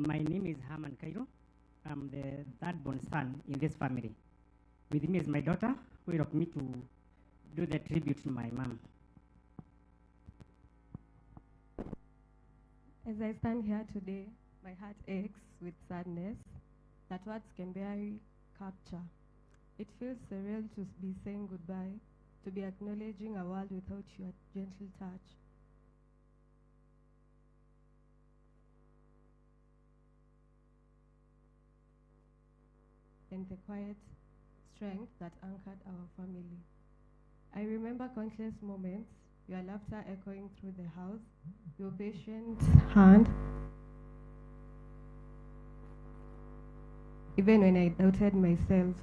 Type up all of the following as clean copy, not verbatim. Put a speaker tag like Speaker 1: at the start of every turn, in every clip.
Speaker 1: My name is Herman Cairo. I'm the third-born son in this family. With me is my daughter, who helped me to do the tribute to my mom.
Speaker 2: As I stand here today, my heart aches with sadness that words can barely capture. It feels surreal to be saying goodbye, to be acknowledging a world without your gentle touch. And the quiet strength that anchored our family. I remember countless moments, your laughter echoing through the house, your patient hand, even when I doubted myself.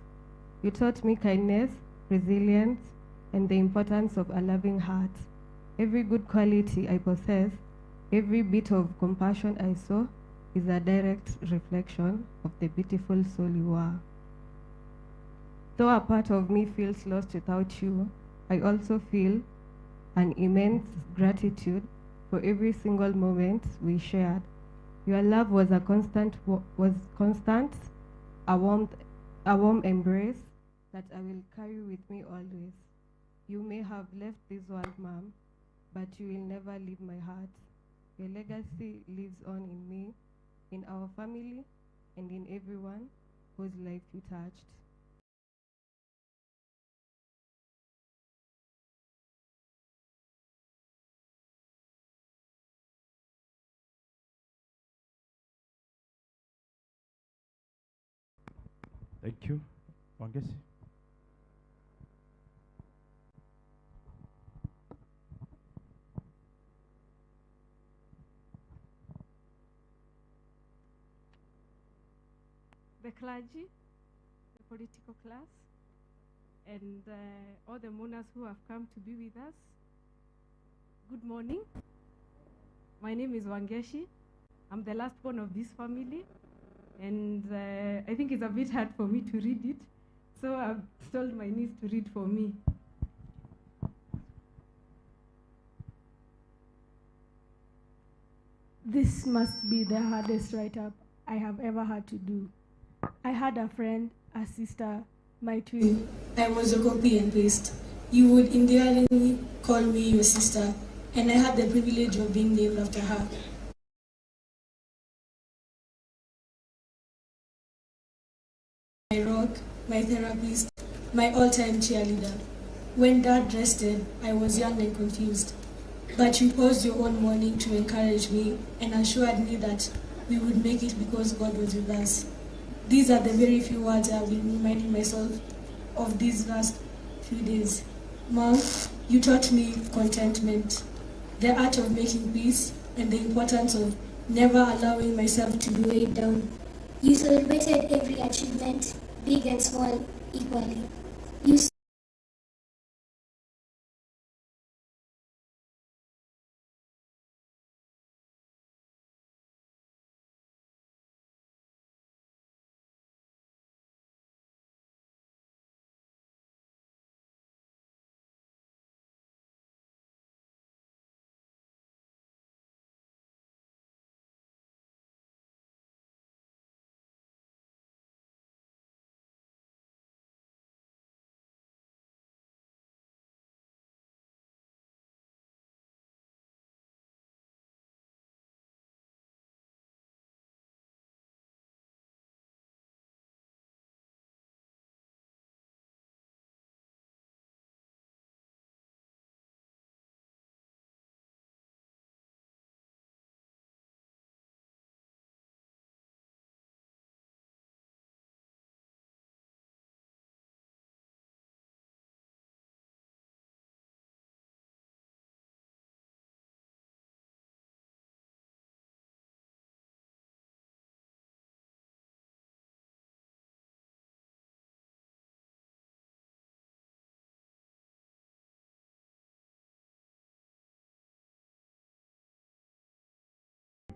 Speaker 2: You taught me kindness, resilience, and the importance of a loving heart. Every good quality I possess, every bit of compassion I saw, is a direct reflection of the beautiful soul you are. Though a part of me feels lost without you, I also feel an immense gratitude for every single moment we shared. Your love was a constant, a warm embrace that I will carry with me always. You may have left this world, Mom, but you will never leave my heart. Your legacy lives on in me, in our family, and in everyone whose life you touched.
Speaker 3: Thank you. Wangesi.
Speaker 4: The clergy, the political class, and all the mourners who have come to be with us. Good morning. My name is Wangeshi. I'm the last born of this family, and I think it's a bit hard for me to read it, so I've told my niece to read for me.
Speaker 5: This must be the hardest write-up I have ever had to do. I had a friend, a sister, my twin.
Speaker 6: I was a copy and paste. You would endearingly call me your sister, and I had the privilege of being named after her. My rock, my therapist, my all-time cheerleader. When Dad rested, I was young and confused. But you paused your own morning to encourage me and assured me that we would make it because God was with us. These are the very few words I have been reminding myself of these last few days. Mom, you taught me contentment, the art of making peace, and the importance of never allowing myself to be weighed down.
Speaker 7: You celebrated every achievement, big and small, equally. You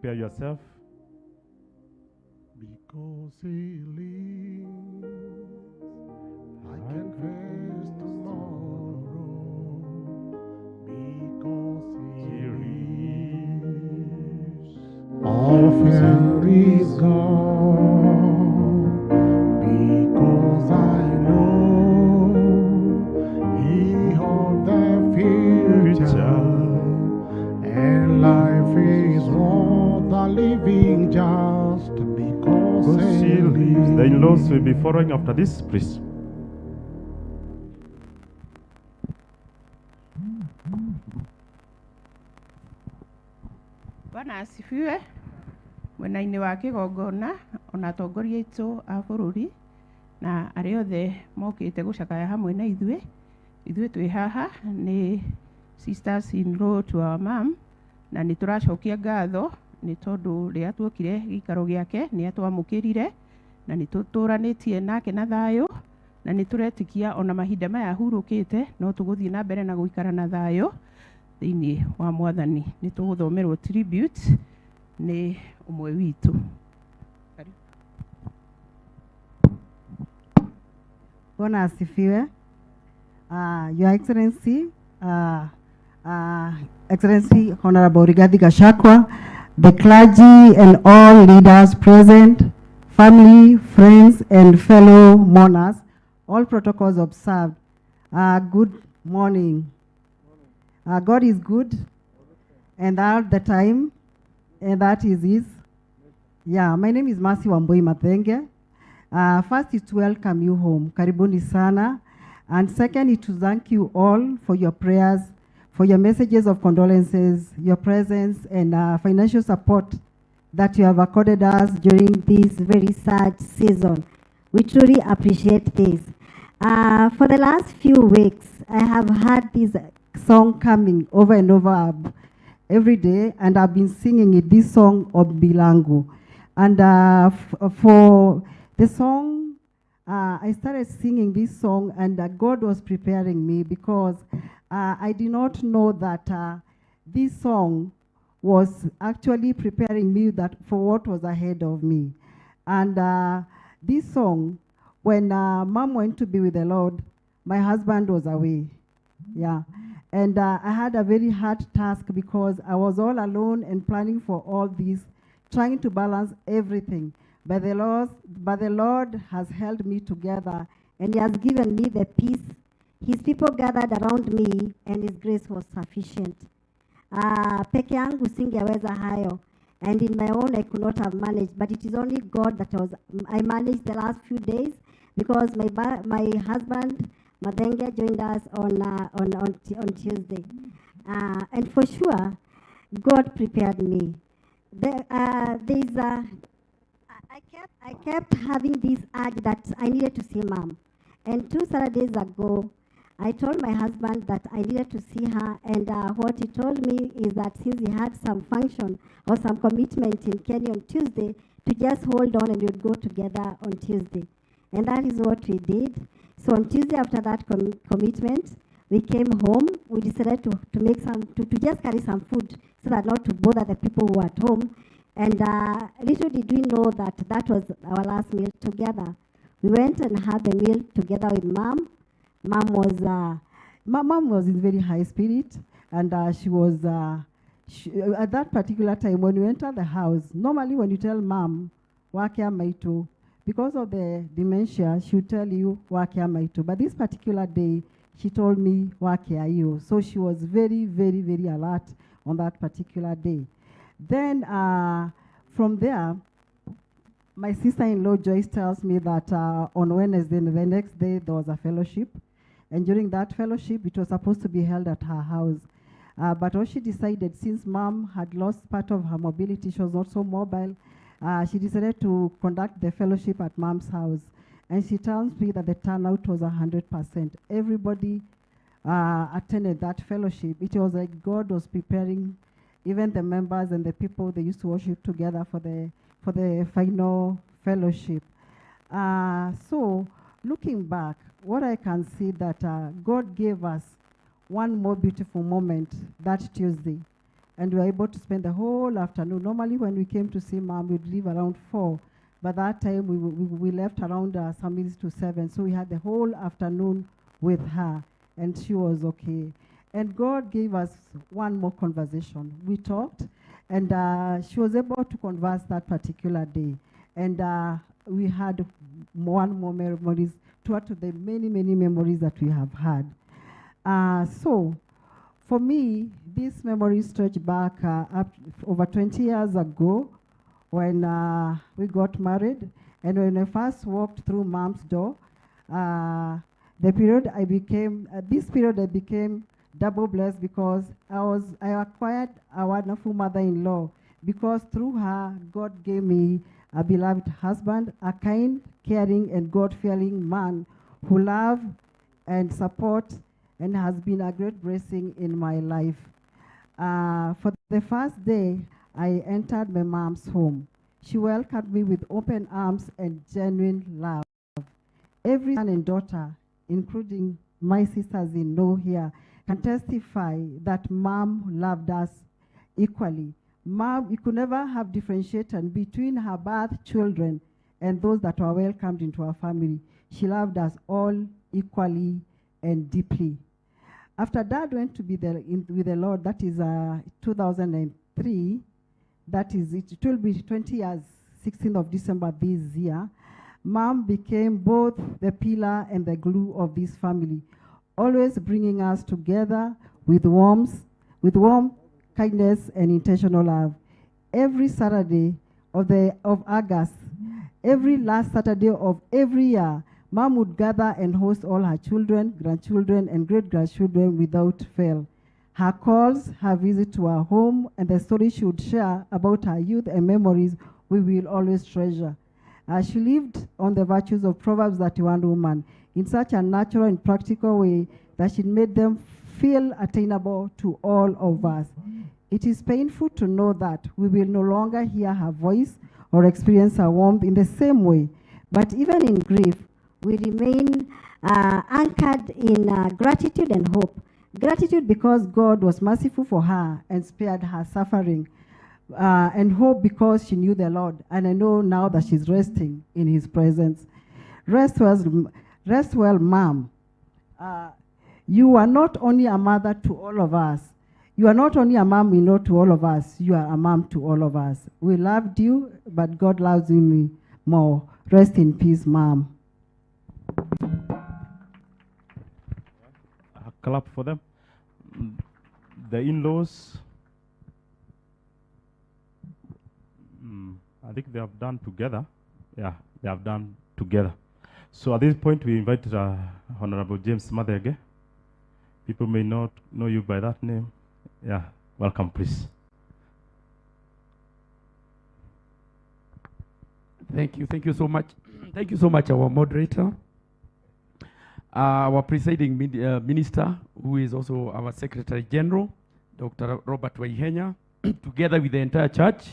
Speaker 3: Prepare yourself.
Speaker 8: Because he lives, I can face tomorrow. Because he lives, all fear is gone, because I know He holds the future, and life is worth the living just because He lives.
Speaker 3: The in-laws will be following after this, please.
Speaker 9: Bwana asifiwe. Mwena-inĩ wa kĩgongona ona atongoria aitũ a bũrũri na arĩa othe mokĩte gũcakaya hamwe na ithuĩ twĩ haha nĩ sisters in law to our mom, na nĩ tũracokia ngatho nĩ tondũ rĩrĩa tuokire gĩikaro gĩake nĩ atwamũkĩrire na nĩ tũtũranĩtie nake na thayũ, na nĩ tũretĩkia ona mahinda maya hurũkĩte no tũgũthiĩ na mbere na gũikara na thayũ thĩinĩ wa Mwathani. Nĩ tũgũthomerwo tribute nĩ ũmwe witũ.
Speaker 10: Bwana asifiwe. Your Excellency, Excellency Honorable Rigathi Gachagua, the clergy and all leaders present, family, friends, and fellow mourners, all protocols observed. Good morning. God is good, and all the time, and that is His. Yeah, my name is Mercy Wambui Mathenge. First is to welcome you home, karibuni sana, and second is to thank you all for your prayers, for your messages of condolences, your presence, and financial support that you have accorded us during this very sad season. We truly appreciate this. For the last few weeks, I have had this song coming over and over every day, and I've been singing it, this song of Bilangu. And for the song, I started singing this song, and God was preparing me because I did not know that this song was actually preparing me for what was ahead of me. And this song, when Mom went to be with the Lord, my husband was away. Yeah. And I had a very hard task because I was all alone and planning for all this, trying to balance everything. But the Lord has held me together, and He has given me the peace. His people gathered around me, and His grace was sufficient. Peke yangu singeweza hayo, and in my own I could not have managed. But it is only God that I managed the last few days, because my husband Mathenge joined us on Tuesday, and for sure, God prepared me. I kept having this urge that I needed to see Mom, and 2 Saturdays ago, I told my husband that I needed to see her, and what he told me is that since he had some function or some commitment in Kenya on Tuesday, to just hold on and we would go together on Tuesday, and that is what we did. So on Tuesday, after that commitment, we came home. We decided to make to just carry some food so that not to bother the people who were at home. And little did we know that that was our last meal together. We went and had the meal together with Mom. Mom was in very high spirit, and she was at that particular time when we entered the house. Normally, when you tell Mom, "Wakia maitu," because of the dementia, she would tell you, "Wakia maitu." But this particular day, she told me, "Wakia you." So she was very, very, very alert on that particular day. Then from there, my sister-in-law Joyce tells me that on Wednesday, the next day, there was a fellowship. And during that fellowship, it was supposed to be held at her house. But what she decided, since Mom had lost part of her mobility, she was not so mobile, she decided to conduct the fellowship at Mom's house. And she tells me that the turnout was 100%. Everybody attended that fellowship. It was like God was preparing even the members and the people they used to worship together for the final fellowship. So looking back, what I can see that God gave us one more beautiful moment that Tuesday, and we were able to spend the whole afternoon. Normally when we came to see Mom, we'd leave around 4, but that time we left around some minutes to 7, so we had the whole afternoon with her, and she was okay. And God gave us one more conversation. We talked, And she was able to converse that particular day. And we had one more memories to add to the many, many memories that we have had. So, for me, these memories stretch back up over 20 years ago when we got married. And when I first walked through Mom's door, this period I became double blessed because I acquired a wonderful mother-in-law, because through her, God gave me a beloved husband, a kind, caring, and God-fearing man who loves and supports and has been a great blessing in my life. For the first day, I entered my mom's home. She welcomed me with open arms and genuine love. Every son and daughter, including my sisters-in-law here, can testify that Mom loved us equally. Mom, we could never have differentiation between her birth children and those that were welcomed into our family. She loved us all equally and deeply. After Dad went to be with the Lord, that is 2003, that is, it will be 20 years, 16th of December this year, Mom became both the pillar and the glue of this family, always bringing us together with warm kindness and intentional love. Every Saturday of August, every last Saturday of every year, Mom would gather and host all her children, grandchildren, and great-grandchildren without fail. Her calls, her visit to our home, and the stories she would share about her youth and memories we will always treasure. She lived on the virtues of Proverbs 31 woman in such a natural and practical way that she made them feel attainable to all of us. It is painful to know that we will no longer hear her voice or experience her warmth in the same way. But even in grief, we remain anchored in gratitude and hope. Gratitude because God was merciful for her and spared her suffering. And hope because she knew the Lord. And I know now that she's resting in his presence. Rest well, Mom. You are not only a mother to all of us. You are not only a mom we know to all of us. You are a mom to all of us. We loved you, but God loves you more. Rest in peace, Mom.
Speaker 3: A clap for them. The in-laws, I think they have done together. Yeah, they have done together. So at this point, we invite Honorable James Madege. People may not know you by that name. Yeah, welcome, please.
Speaker 11: Thank you so much. Thank you so much, our moderator, our presiding minister, who is also our Secretary General, Dr. Robert Waihenya, together with the entire church,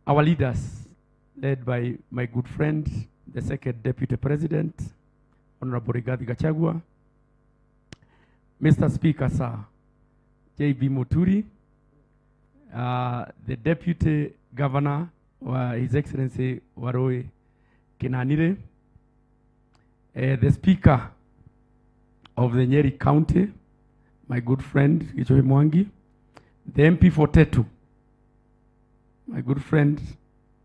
Speaker 11: our leaders, led by my good friend, the Second Deputy President, Honorable Gachagua, Mr. Speaker, Sir J.B. Muturi, the Deputy Governor, His Excellency Waroe Kenanire, the Speaker of the Nyeri County, my good friend Gichoe Mwangi, the MP for Tetu, my good friend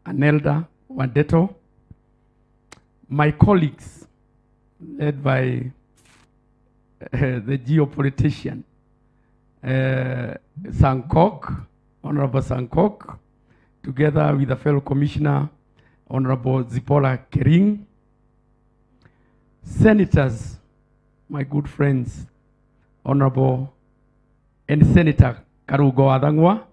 Speaker 11: Anelda Wandeto, my colleagues, led by the geopolitician, Sankok, Honorable Sankok, together with the fellow commissioner, Honorable Zipola Kering, senators, my good friends, Honorable and Senator Karugo Adangwa,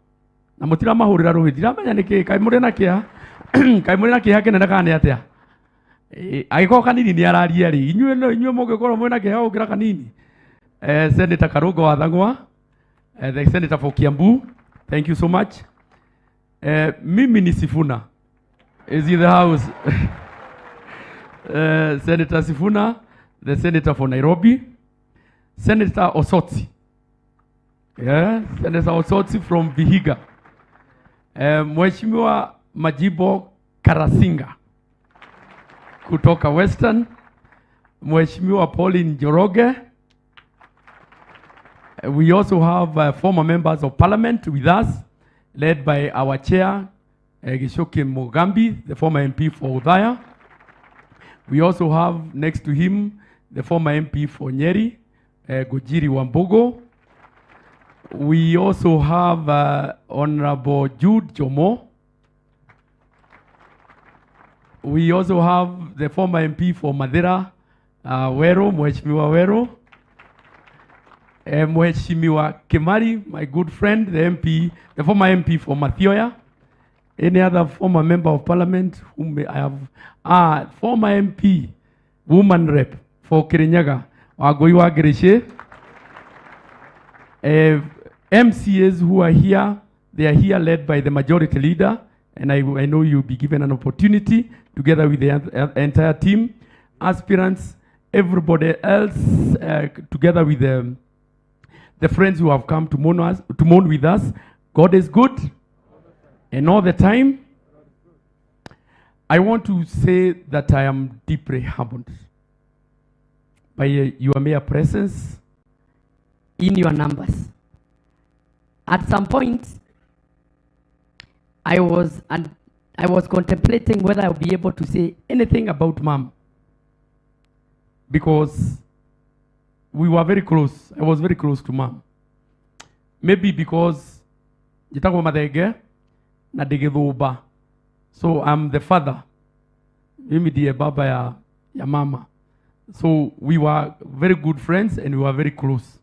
Speaker 11: na mutira mahurira ruhiti ramenya niki kai muri na kia kai muri na kia kenena kane atia agiko kanini ni araria ri inyue mugikorwo mwina kia ukira kanini Senator Karugo Adangwa, the Senator for Kiambu, thank you so much. Mimi ni Sifuna is in the house. Senator Sifuna, the Senator for Nairobi, Senator Osotsi, Senator Osotsi from Vihiga, Mheshimiwa Majibo Karasinga kutoka Western, Mheshimiwa Pauline Njoroge. We also have former members of parliament with us, led by our chair, Gishoke Mugambi, the former MP for Udaya. We also have next to him the former MP for Nyeri, Gujiri Wambogo. We also have Honorable Jude Jomo. We also have the former MP for Madera, Wero, Mheshimiwa Wero. Mheshimiwa Kimari, my good friend, the former MP for Mathioya. Any other former member of parliament whom I have? Former MP, woman rep for Kirinyaga, Wagoiwa Gereshe. MCAs who are here, they are here led by the majority leader, and I know you'll be given an opportunity together with the entire team, aspirants, everybody else, together with the friends who have come to mourn with us. God is good, and all the time. I want to say that I am deeply humbled by your mere presence in your numbers. At some point, I was contemplating whether I would be able to say anything about Mom, because we were very close. I was very close to Mom. Maybe because jitagwa madege na degedhuba. So I'm the father. Mimi ndiye baba ya mama. So we were very good friends and we were very close.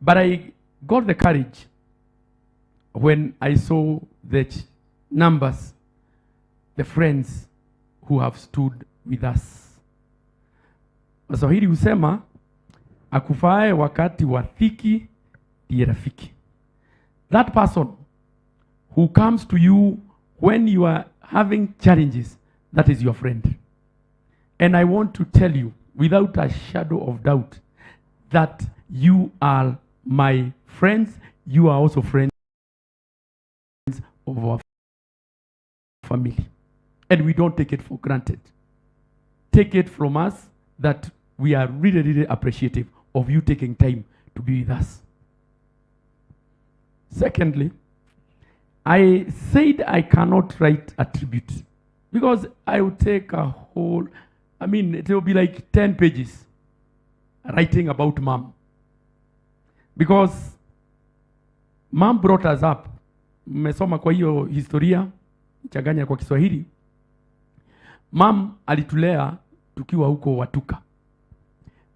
Speaker 11: But I got the courage when I saw the numbers, the friends who have stood with us. Waswahili husema akufae wakati wa dhiki ndiye rafiki. That person who comes to you when you are having challenges, that is your friend. And I want to tell you, without a shadow of doubt, that you are my friends. You are also friends of our family. And we don't take it for granted. Take it from us that we are really, really appreciative of you taking time to be with us. Secondly, I said I cannot write a tribute because I would take a whole, it will be like 10 pages writing about Mom. Because Mom brought us up. Mmesoma kwa hiyo historia, changanya kwa Kiswahili. Mom alitulea tukiwa huko Watuka.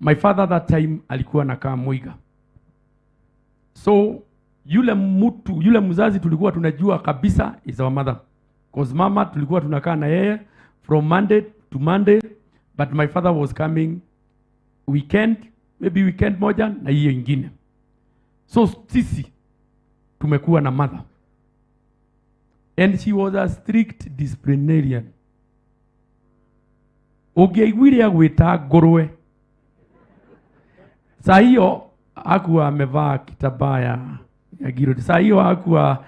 Speaker 11: My father that time alikuwa anakaa Muiga. So yule mzazi tulikuwa tunajua kabisa is our mother. Because mama tulikuwa tunakaa na yeye from Monday to Monday, but my father was coming weekend, maybe weekend moja na hiyo ingine. So sisi tumekuwa na mother. And she was a strict disciplinarian. Ogeigwire agwita ngurwe. Saa hiyo hakuwa amevaa kitambaa ya girodi. Saa hiyo hakuwa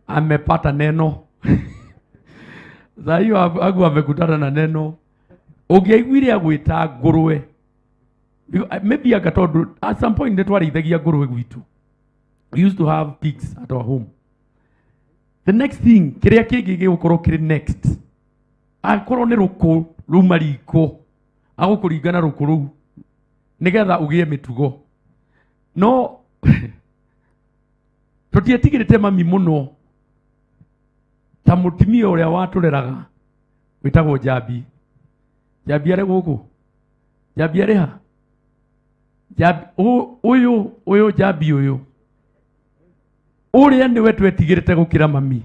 Speaker 11: amepata neno. Saa hiyo hakuwa amekutana na neno. Ogeigwire agwita ngurwe. Maybe agatondo at some point netwarithagia ngurwe gwitu. We used to have pigs at our home. The next thing, kiria kingi gigukorwo kiri next. Akorwo ni ruku rumariko. Agukuringana ruku ru. Nigetha ugie mitugo. No tutietigirite mami muno. Ta mutimia uria watureraga witagwo Jabi. Jabi are guku. Jabi are ha. Jabi uyu Jabi uyu. Uria niwe twetigirite gukira mami.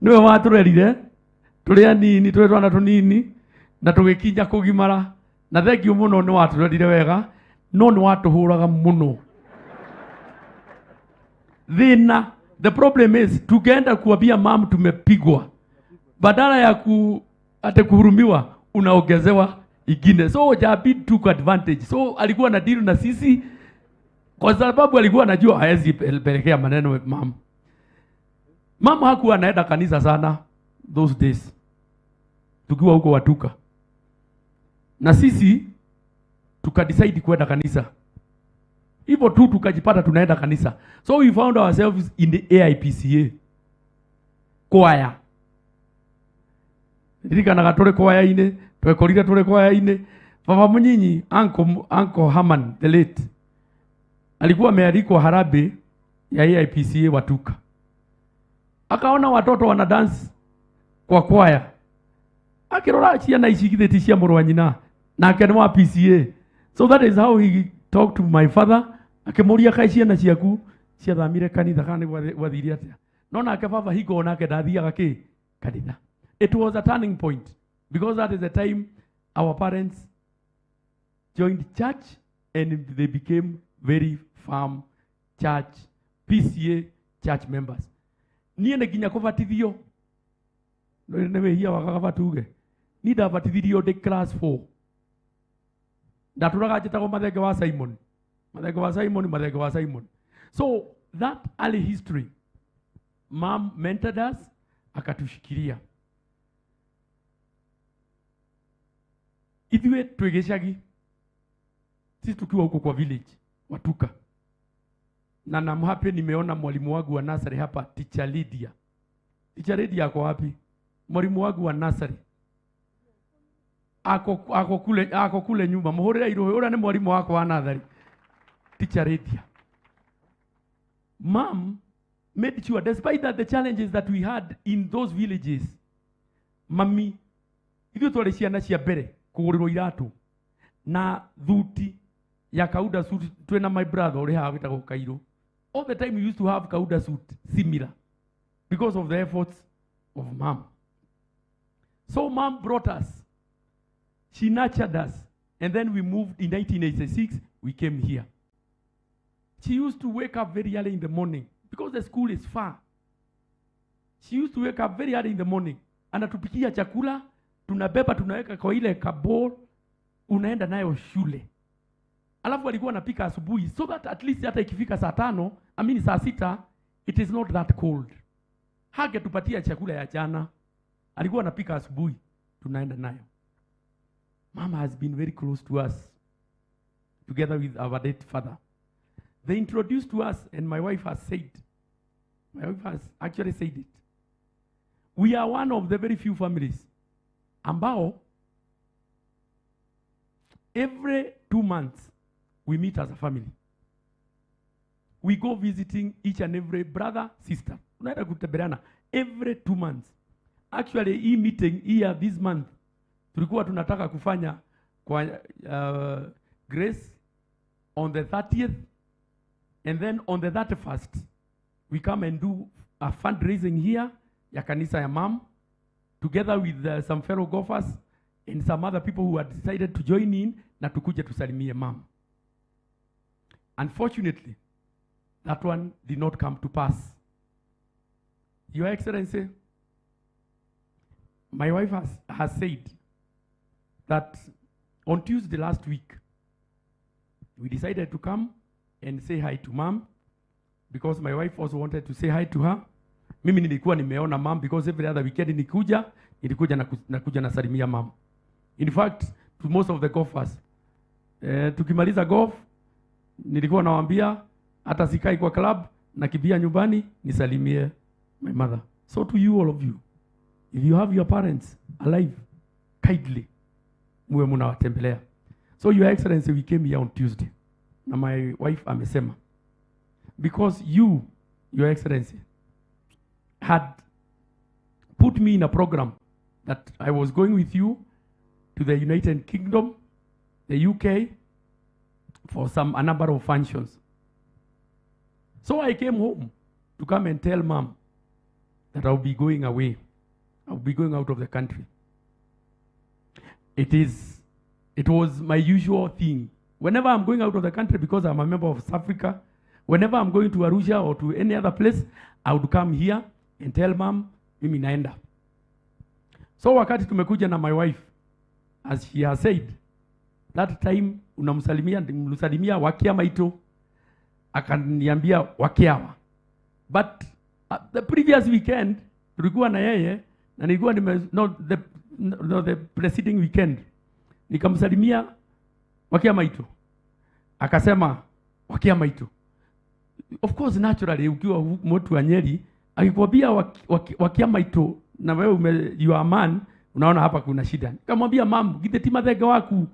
Speaker 11: Niwe waturerire turi anini turi twana tunini na tugikinya kugimara na thengio muno ni waturerire wega no ni watuhuraga muno. Thina, the problem is tugeenda kuambia mom tumepigwa, badala ya kuhurumiwa unaongezewa ingine. So Jabi took advantage. So alikuwa na deal na sisi kwa sababu alikuwa anajua haezi pelekea maneno mom. Mom hakuwa anaenda kanisa sana those days. Tukiwa huko Watuka. Na sisi tukadecide kwenda kanisa. Hivyo tu tukajipata tunaenda kanisa. So we found ourselves in the AIPCA choir. Ndirikanaga tuli choir-ini, twekorire tuli choir-ini. Baba Munyinyi, Uncle Haman the late, alikuwa amealikwa harambee ya AIPCA Watuka. Akaona watoto wana dance kwa choir. Akirora ciana icigithĩti cia mũrũ wa nyina nake nĩ wa PCA. So that is how he talked to my father. Akĩmũria kaĩ ciana ciaku ciathamire kanitha kana wathiire atĩa. No nake baba higo nake ndathiaga kĩ kanitha. It was a turning point because that is the time our parents joined church and they became very firm church PCA church members. Niĩ nĩ nginya kũbatithio nĩ wĩhia wakaga tuge. Ni ndabatithirio ndĩ class 4. Ndatũraga njĩtagwo Mathenge wa Simon. Mathenge wa Simon, Mathenge wa Simon. So that early history, mom mentored us, akatushikilia. Ithuĩ twĩ gĩcagi, sisi tukiwa huko kwa village, Watuka. Na namhape nimeona mwalimu wangu wa nursery hapa, Teacher Lydia. Teacher Lydia ako wapi? Mwalimu wangu wa nursery. Ako kule nyuma. Muhurira irohe, ura ni mwalimu wako wa nursery. Teacher Lydia. Mom made sure, despite that the challenges that we had in those villages, mami, ithuĩ twarĩ ciana cia mbere kũgũrĩrwo iratũ na thuti ya kauda suit twena my brother uri haha witagwo Kairo. All the time we used to have kauda suit similar because of the efforts of mom. So mom brought us, she nurtured us, and then we moved in 1986, we came here. She used to wake up very early in the morning because the school is far. She used to wake up very early in the morning, anatupikia chakula, tunabeba tunaweka kwa ile kabol, unaenda nayo shule. Alafu alikuwa anapika asubuhi so that at least hata ikifika saa 5, saa 6, it is not that cold. Hagetupatia chakula ya jana. Alikuwa anapika asubuhi, tunaenda nayo. Mama has been very close to us, together with our late father. They introduced to us, and my wife has actually said it. We are one of the very few families ambao every 2 months we meet as a family. We go visiting each and every brother, sister. Unaenda kutembeleana every 2 months. Actually, hii meeting here this month tulikuwa tunataka kufanya kwa Grace on the 30th, and then on the 31st we come and do a fundraising here ya kanisa ya mom, together with some fellow golfers and some other people who had decided to join in na tukuje tusalimie mom. Unfortunately, that one did not come to pass. Your Excellency, my wife has said that on Tuesday last week, we decided to come and say hi to mom because my wife also wanted to say hi to her. Mimi nilikuwa nimeona mom because every other weekend nilikuja nasalimia mom. In fact, to most of the golfers, tukimaliza golf, nilikuwa nawaambia hata sikai kwa club, nakimbia nyumbani nisalimie my mother. So to you, all of you, if you have your parents alive, kindly muwe munawatembelea. So Your Excellency, we came here on Tuesday. Na my wife amesema, because you, Your Excellency, had put me in a program that I was going with you to the United Kingdom, the UK, for a number of functions. So I came home to come and tell mom that I'll be going away. I'll be going out of the country. It was my usual thing. Whenever I'm going out of the country, because I'm a member of South Africa, whenever I'm going to Arusha or to any other place, I would come here and tell mom, mimi naenda. So wakati tumekuja na my wife, as she has said, that time unamsalimia wakiama ito, akaniambia wakiawa. But the previous weekend, tulikuwa na yeye, na nilikuwa the preceding weekend, nikamsalimia wakiama ito. Akasema, wakiama itu. Of course naturally ukiwa mtu wa Nyeri akikwambia wakiama itu na wewe you are a man, unaona hapa kuna shida. Nikamwambia mam, githeti mathega waku.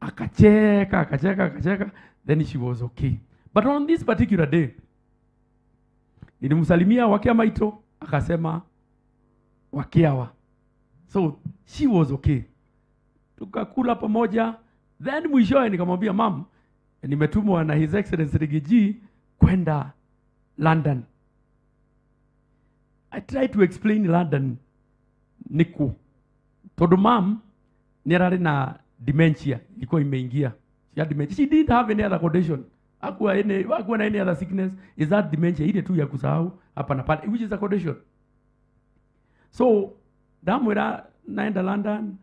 Speaker 11: Akacheka, then she was okay. But on this particular day, nilimsalimia wakiama itu, akasema wakiawa. So she was okay. Tukakula pamoja, then mwishowe nikamwambia mam, nimetumwa na His Excellency Rigiji kwenda London. I tried to explain London niku. Todo mam nirari na dementia ilikuwa imeingia. She had dementia. She didn't have any other condition. Hakuwa na any other sickness. Is that dementia ile tu ya kusahau hapa na pale, which is a condition. So damwera naenda London,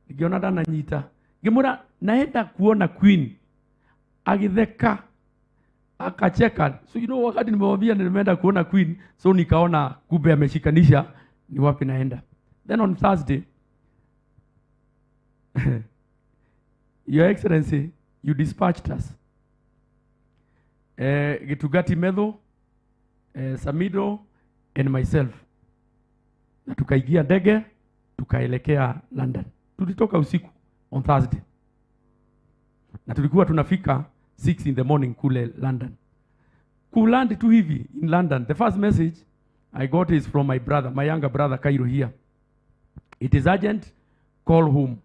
Speaker 11: nikiona dana nyita. Ngimura naenda kuona Queen. Agitheka akacheka. So you know wakati nimemwambia nimeenda kuona Queen, so nikaona kumbe ameshikanisha ni wapi naenda. Then on Thursday, Your Excellency, you dispatched us. Gitugati Medho, Samido and myself. Na tukaigia ndege, tukaelekea London. Tulitoka usiku on Thursday. Na tulikuwa tunafika 6 in the morning kule London. Kulandi tu hivi in London. The first message I got is from my brother, my younger brother Cairo here. It is urgent, call home.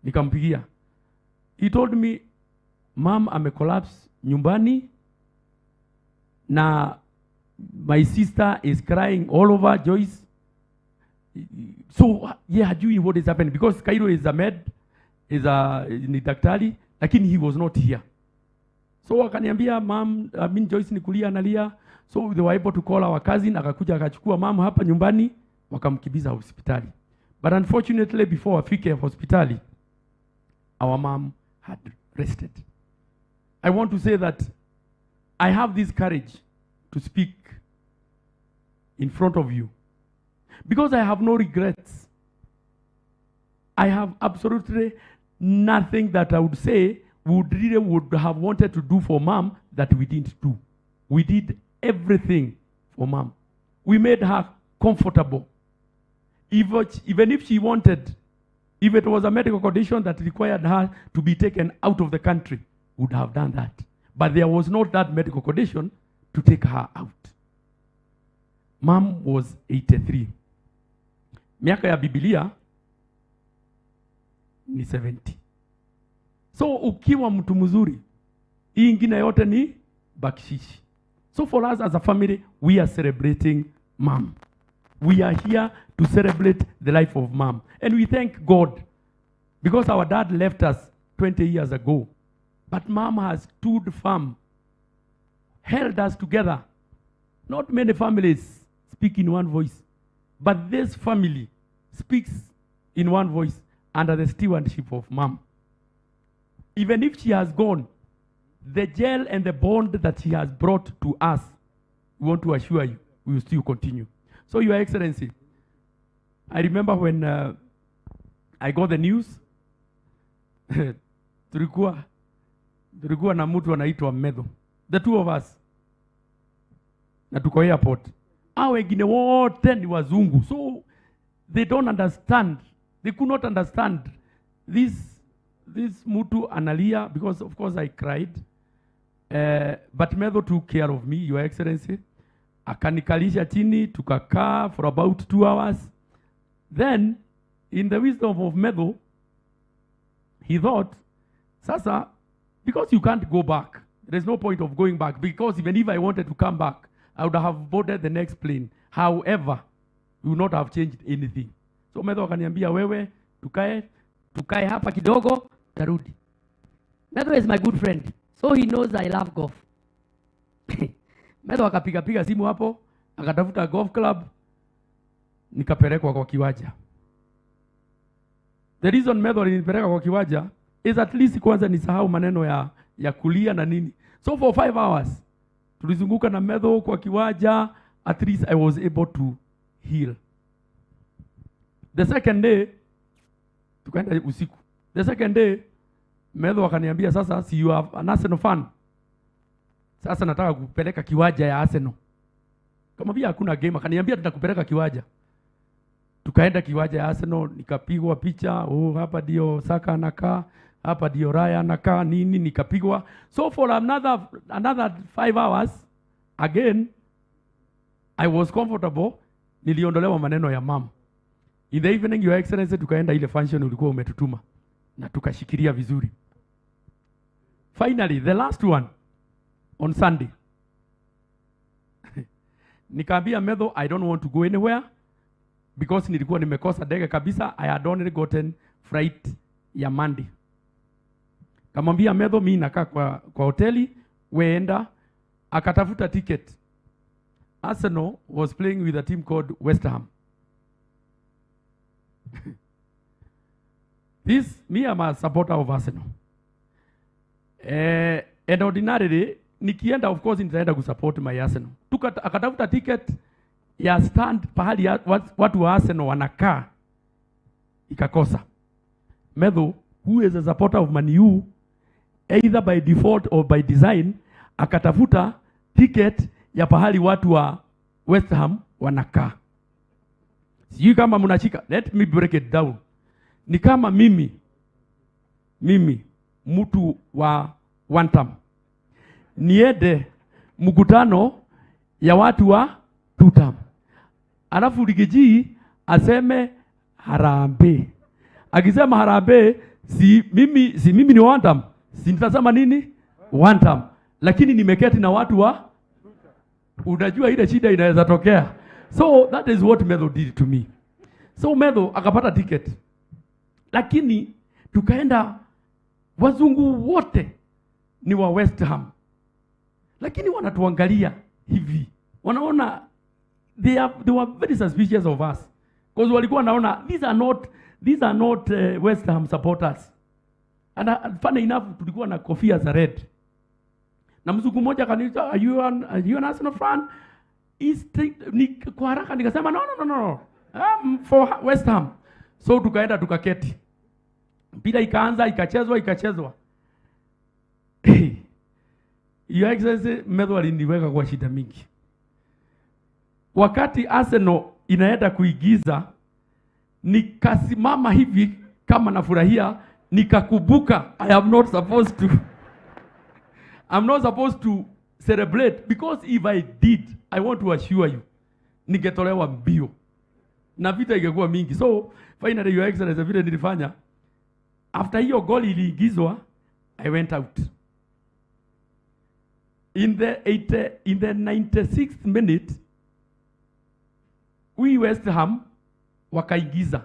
Speaker 11: Nikampigia. He told me, mom collapse nyumbani na my sister is crying all over, Joyce. So yeah, hajui what is happening because Cairo is a med, ni daktari, lakini he was not here. So wakaniambia mom, Joyce ni kulia analia. So they were able to call our cousin, akakuja akachukua mom hapa nyumbani, wakamkibiza hospitali. But unfortunately before afike hospitali, our mom had rested. I want to say that I have this courage to speak in front of you because I have no regrets. I have absolutely nothing that I would say would have wanted to do for mom that we didn't do. We did everything for mom. We made her comfortable. Even if she wanted, if it was a medical condition that required her to be taken out of the country, would have done that. But there was not that medical condition to take her out. Mom was 83. Miaka ya Biblia ni 70. So ukiwa mtu mzuri, hii ingine yote ni bakshishi. So for us as a family, we are celebrating mom. We are here to celebrate the life of mom. And we thank God because our dad left us 20 years ago. But mom has stood firm, held us together. Not many families speak in one voice, but this family speaks in one voice under the stewardship of mom. Even if she has gone, the gel and the bond that she has brought to us, we want to assure you, we will still continue. So, Your Excellency, I remember when I got the news, tulikuwa na mtu anaitwa Medho. The two of us. Na tuko airport. Hao wengine wote ni wazungu. So, they don't understand. They could not understand this mtu analia because of course I cried. But Medho took care of me, Your Excellency. Akanikalisha chini, tukakaa for about 2 hours. Then, in the wisdom of Medho, he thought, sasa, because you can't go back, there's no point of going back, because even if I wanted to come back, I would have boarded the next plane. However, we would not have changed anything. So Medho akaniambia, wewe, tukae hapa kidogo, tarudi.
Speaker 12: Medho is my good friend, so he knows I love golf.
Speaker 11: Medho akapiga simu hapo, akatafuta golf club, nikapelekwa kwa kiwanja. The reason Medho alinipeleka kwa kiwanja is at least kwanza nisahau maneno ya kulia na nini. So for 5 hours, tulizunguka na Medho kwa kiwanja, at least I was able to heal. The second day, tukaenda usiku. The second day, Medho akaniambia sasa, si you have an Arsenal fan. Sasa nataka kupeleka kiwanja ya Arsenal. Kama pia hakuna game, akaniambia tutakupeleka kiwanja. Tukaenda kiwanja ya Arsenal, nikapigwa picha, hapa ndio Saka anakaa, hapa ndio Raya anakaa, nini nikapigwa. So for another 5 hours again I was comfortable, niliondolewa maneno ya mom. In the evening, Your Excellency, tukaenda ile function ulikuwa umetutuma na tukashikilia vizuri. Finally, the last one on Sunday. Nikaambia Medho, I don't want to go anywhere because nilikuwa nimekosa ndege kabisa. I had only gotten flight ya Monday. Kamwambia Medho, mimi nakaa kwa hoteli, weenda. Akatafuta ticket. Arsenal was playing with a team called West Ham. Me, I'm a supporter of Arsenal. And ordinarily, nikienda of course nitaenda kusupport my Arsenal. Akatafuta ticket ya stand pahali watu wa Arsenal wanakaa. Ikakosa. Medho, who is a supporter of Man U, either by default or by design, akatafuta ticket ya pahali watu wa West Ham wanakaa. Sijui kama mnashika. Let me break it down. Ni kama mimi mtu wa one term niende mkutano ya watu wa two term, alafu Rigiji aseme harambee. Akisema harambee, si mimi ni one term, si nitasema nini one term, lakini nimeketi na watu wa, unajua ile shida inaweza tokea. So that is what Medho did to me. So Medho akapata ticket, lakini tukaenda, wazungu wote ni wa West Ham, lakini wanatuangalia hivi, wanaona they were very suspicious of us because walikuwa naona these are not West Ham supporters. And funny enough, tulikuwa na kofia za red, na mzungu mmoja kaniuliza, are you an Arsenal fan? Kwa haraka nikasema no, for West Ham. So tukaenda tukaketi, mpira ikaanza, ikachezwa. Your Excellency, Medho aliniweka kwa shida mingi. Wakati Arsenal inaenda kuigiza, nikasimama hivi kama nafurahia, nikakumbuka I'm not supposed to celebrate, because if I did, I want to assure you, ningetolewa mbio na vita ingekuwa mingi. So finally, Your Excellency, vile nilifanya, after hiyo goal iliigizwa, I went out. In the 96th minute, we West Ham wakaigiza.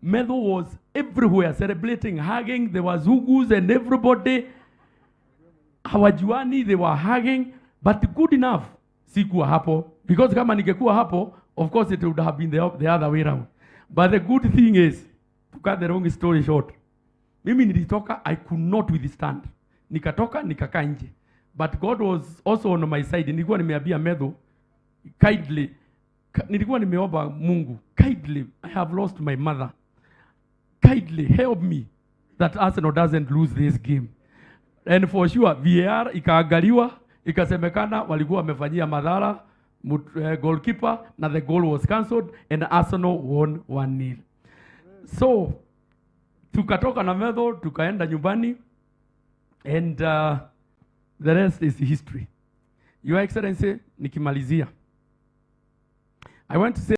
Speaker 11: Medho was everywhere celebrating, hugging. There was Zugus and everybody. Hawajuani, they were hugging. But good enough, sikuwa hapo. Because kama ningekuwa hapo, of course it would have been the other way around. But the good thing is, to cut the wrong story short, mimi nilitoka, I could not withstand. Nikatoka, nikakaa nje. But God was also on my side. Nilikuwa nimeambia Medho, kindly, nilikuwa nimeomba Mungu, kindly, I have lost my mother. Kindly help me that Arsenal doesn't lose this game. And for sure, VAR ikaangaliwa, ikasemekana walikuwa wamefanyia madhara goalkeeper, na the goal was cancelled and Arsenal won 1-0. So tukatoka na Medho, tukaenda nyumbani, and the rest is history. Your Excellency, nikimalizia, I want to say